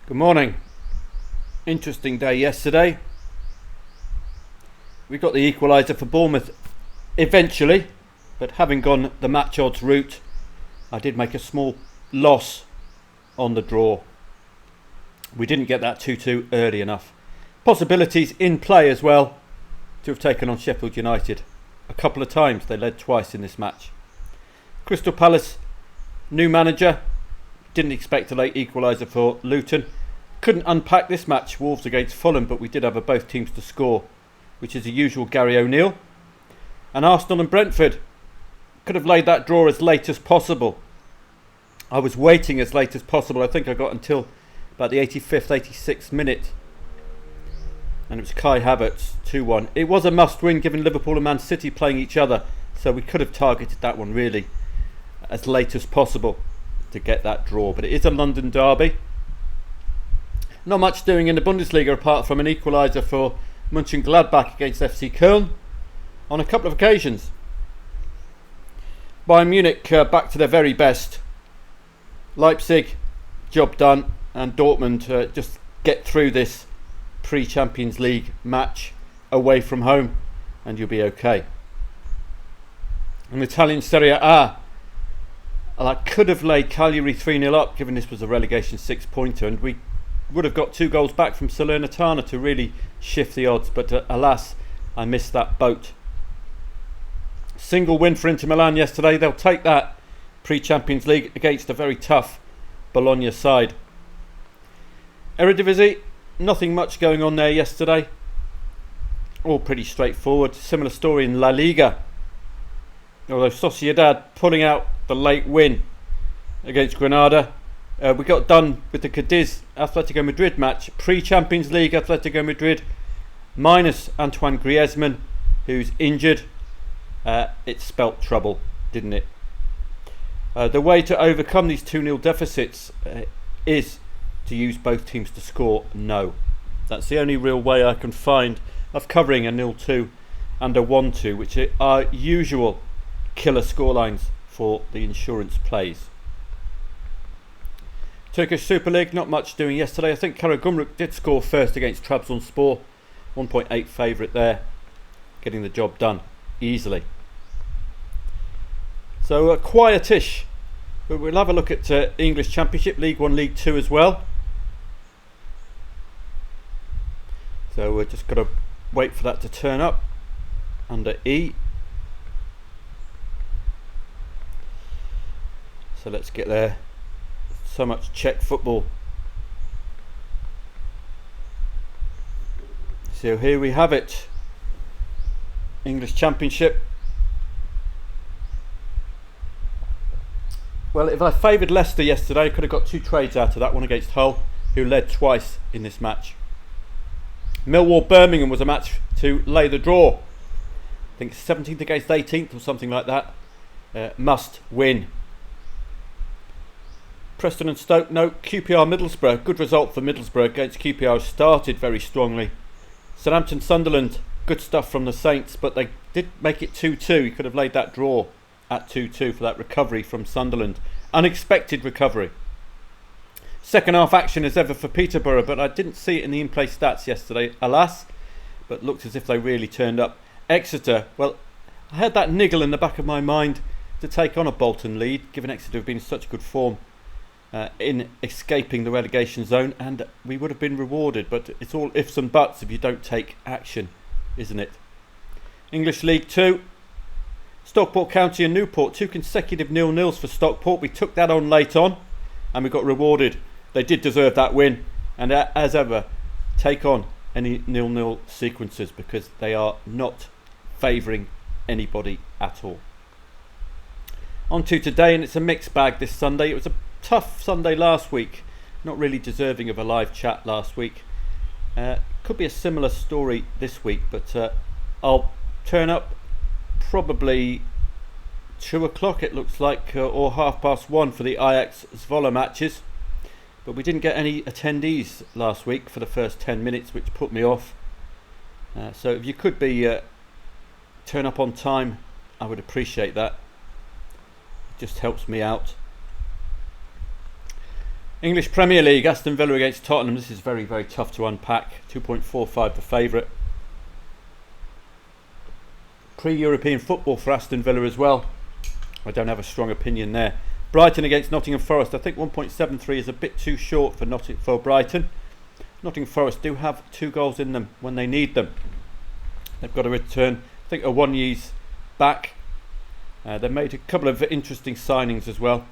Good morning. Interesting day yesterday. We got the equaliser for Bournemouth eventually, but having gone the match odds route, I did make a small loss on the draw. We didn't get that 2-2 early enough. Possibilities in play as well to have taken on Sheffield United a couple of times. They led twice in this match. Crystal Palace, new manager. Didn't expect a late equaliser for Luton. Couldn't unpack this match, Wolves against Fulham, but we did have both teams to score, which is the usual Gary O'Neill. And Arsenal and Brentford, could have laid that draw as late as possible. I was waiting as late as possible. I think I got until about the 85th, 86th minute. And it was Kai Havertz, 2-1. It was a must-win given Liverpool and Man City playing each other, so we could have targeted that one really as late as possible to get that draw. But it is a London derby. Not much doing in the Bundesliga apart from an equaliser for Mönchengladbach against FC Köln on a couple of occasions. Bayern Munich back to their very best. Leipzig, job done, and Dortmund just get through this pre-Champions League match away from home and you'll be okay. In Italian Serie A, I could have laid Cagliari 3-0 up given this was a relegation 6-pointer, and we would have got 2 goals back from Salernitana to really shift the odds, but alas, I missed that boat. Single win for Inter Milan yesterday. They'll take that pre-Champions League against a very tough Bologna side. Eredivisie, nothing much going on there yesterday. All pretty straightforward. Similar story in La Liga. Although Sociedad pulling out the late win against Granada. We got done with the Cadiz Atletico Madrid match. Pre-Champions League Atletico Madrid minus Antoine Griezmann, who's injured. It spelt trouble, didn't it? The way to overcome these 2-0 deficits is to use both teams to score. No. That's the only real way I can find of covering a 0-2 and a 1-2, which are usual killer scorelines for the insurance plays. Turkish Super League, not much doing yesterday. I think Karagümrük did score first against Trabzonspor. 1.8 favourite there. Getting the job done easily. So quietish. But we'll have a look at English Championship, League 1, League 2 as well. So we're just got to wait for that to turn up under E. So let's get there. So much Czech football. So here we have it. English Championship. Well, if I favoured Leicester yesterday, I could have got 2 trades out of that one against Hull, who led twice in this match. Millwall Birmingham was a match to lay the draw. I think 17th against 18th or something like that. Must win. Preston and Stoke, no. QPR Middlesbrough, good result for Middlesbrough against QPR. Started very strongly. Southampton Sunderland, good stuff from the Saints, but they did make it 2-2. You could have laid that draw at 2-2 for that recovery from Sunderland. Unexpected recovery. Second half action as ever for Peterborough, but I didn't see it in the in-play stats yesterday, alas, but looked as if they really turned up. Exeter, well, I had that niggle in the back of my mind to take on a Bolton lead, given Exeter have been in such good form in escaping the relegation zone, and we would have been rewarded, but it's all ifs and buts if you don't take action, isn't it? English League 2, Stockport County and Newport, 2 consecutive 0-0s for Stockport. We took that on late on and we got rewarded. They did deserve that win, and as ever, take on any 0-0 sequences because they are not favouring anybody at all. On to today, and it's a mixed bag this Sunday. It was a tough Sunday last week, not really deserving of a live chat last week. Could be a similar story this week, but I'll turn up probably 2 o'clock it looks like, or 1:30 for the Ajax Zwolle matches, but we didn't get any attendees last week for the first 10 minutes, which put me off. So if you could be turn up on time, I would appreciate that. It just helps me out. English Premier League, Aston Villa against Tottenham. This is very, very tough to unpack. 2.45 the favourite. Pre-European football for Aston Villa as well. I don't have a strong opinion there. Brighton against Nottingham Forest. I think 1.73 is a bit too short for Brighton. Nottingham Forest do have 2 goals in them when they need them. They've got to return. I think Awoniyi's back. They've made a couple of interesting signings as well.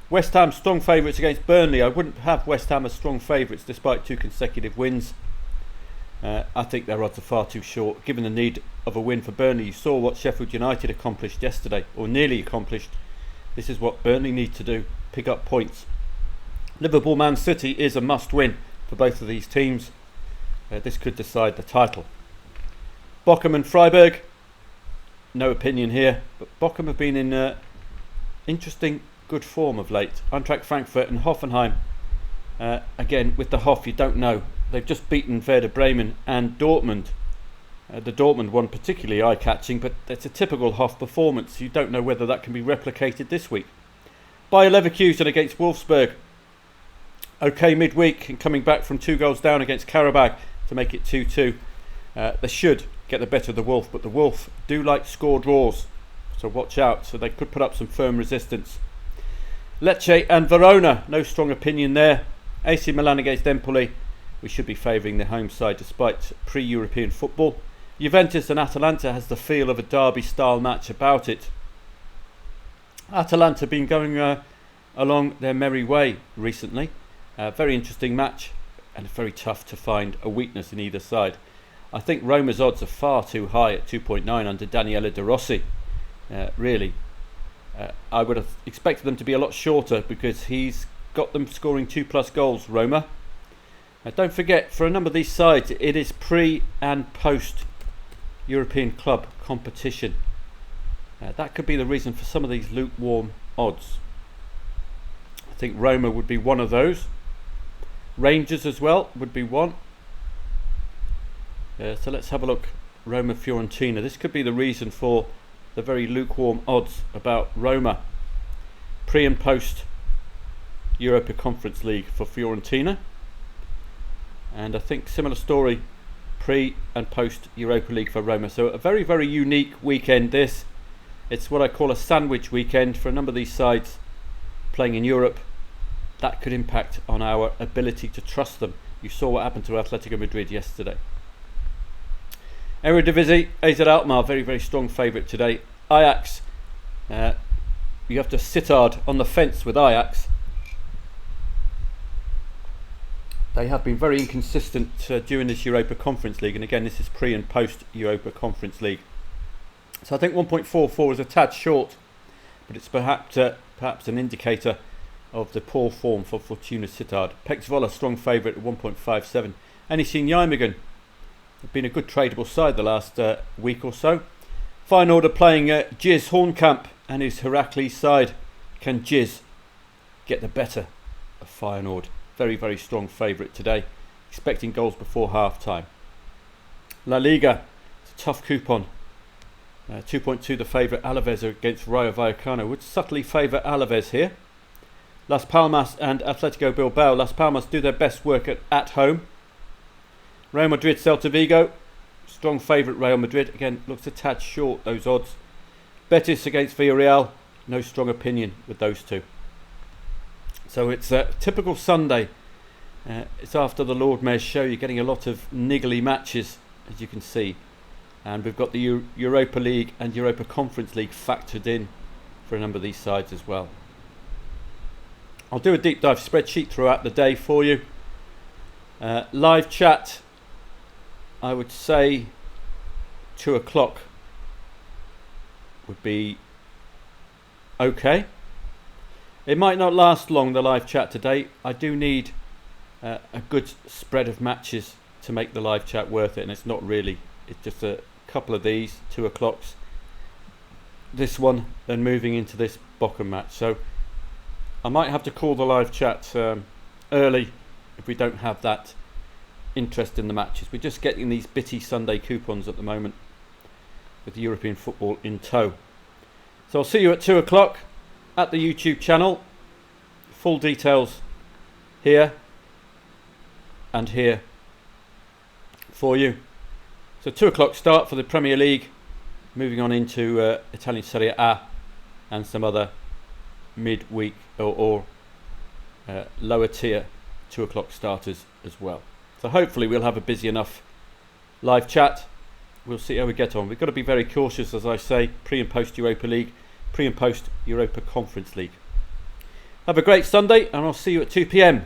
West Ham strong favourites against Burnley. I wouldn't have West Ham as strong favourites despite 2 consecutive wins. I think their odds are far too short given the need of a win for Burnley. You saw what Sheffield United accomplished yesterday, or nearly accomplished. This is what Burnley need to do, pick up points. Liverpool Man City is a must win for both of these teams. This could decide the title. Bochum and Freiburg, no opinion here, but Bochum have been in interesting good form of late. Eintracht Frankfurt and Hoffenheim. Again, with the Hoff, you don't know. They've just beaten Werder Bremen and Dortmund. The Dortmund one particularly eye-catching, but it's a typical Hoff performance. You don't know whether that can be replicated this week. Bayer Leverkusen against Wolfsburg. Okay midweek and coming back from 2 goals down against Karabakh to make it 2-2. They should get the better of the Wolf, but the Wolf do like score draws, so watch out. So they could put up some firm resistance. Lecce and Verona, no strong opinion there. AC Milan against Empoli. We should be favouring the home side despite pre-European football. Juventus and Atalanta has the feel of a derby-style match about it. Atalanta been going along their merry way recently. Very interesting match, and very tough to find a weakness in either side. I think Roma's odds are far too high at 2.9 under Daniele De Rossi. Really. I would have expected them to be a lot shorter because he's got them scoring 2+ goals, Roma. Don't forget, for a number of these sides, it is pre and post European club competition. That could be the reason for some of these lukewarm odds. I think Roma would be one of those. Rangers as well would be one. So let's have a look. Roma Fiorentina. This could be the reason for the very lukewarm odds about Roma. Pre and post Europa Conference League for Fiorentina. And I think similar story pre and post Europa League for Roma. So a very, very unique weekend this. It's what I call a sandwich weekend for a number of these sides playing in Europe. That could impact on our ability to trust them. You saw what happened to Atletico Madrid yesterday. Eredivisie, AZ Alkmaar, very, very strong favourite today. Ajax, you have to sit hard on the fence with Ajax. They have been very inconsistent during this Europa Conference League, and again this is pre and post Europa Conference League. So I think 1.44 is a tad short, but it's perhaps an indicator of the poor form for Fortuna Sittard. Pek Zwolle, strong favourite at 1.57. NEC Nijmegen have been a good tradable side the last week or so. Feyenoord playing Jizz Hornkamp and his Heracles side. Can Jizz get the better of Feyenoord? Very, very strong favourite today. Expecting goals before half time. La Liga, it's a tough coupon. 2.2 the favourite. Alaves against Rayo Vallecano. Would subtly favour Alaves here. Las Palmas and Atletico Bilbao. Las Palmas do their best work at home. Real Madrid, Celta Vigo. Strong favourite Real Madrid. Again, looks a tad short, those odds. Betis against Villarreal. No strong opinion with those two. So it's a typical Sunday. It's after the Lord Mayor's show. You're getting a lot of niggly matches, as you can see. And we've got the Europa League and Europa Conference League factored in for a number of these sides as well. I'll do a deep dive spreadsheet throughout the day for you. Live chat, I would say 2 o'clock would be okay. It might not last long, the live chat today. I do need a good spread of matches to make the live chat worth it, and it's not really. It's just a couple of these 2 o'clocks, this one, then moving into this Bochum match. So I might have to call the live chat early if we don't have that interest in the matches. We're just getting these bitty Sunday coupons at the moment with the European football in tow. So I'll see you at 2 o'clock at the YouTube channel. Full details here and here for you. So 2 o'clock start for the Premier League, moving on into Italian Serie A and some other midweek or lower tier 2 o'clock starters as well. So hopefully we'll have a busy enough live chat. We'll see how we get on. We've got to be very cautious, as I say, pre and post Europa League, pre and post Europa Conference League. Have a great Sunday, and I'll see you at 2 p.m.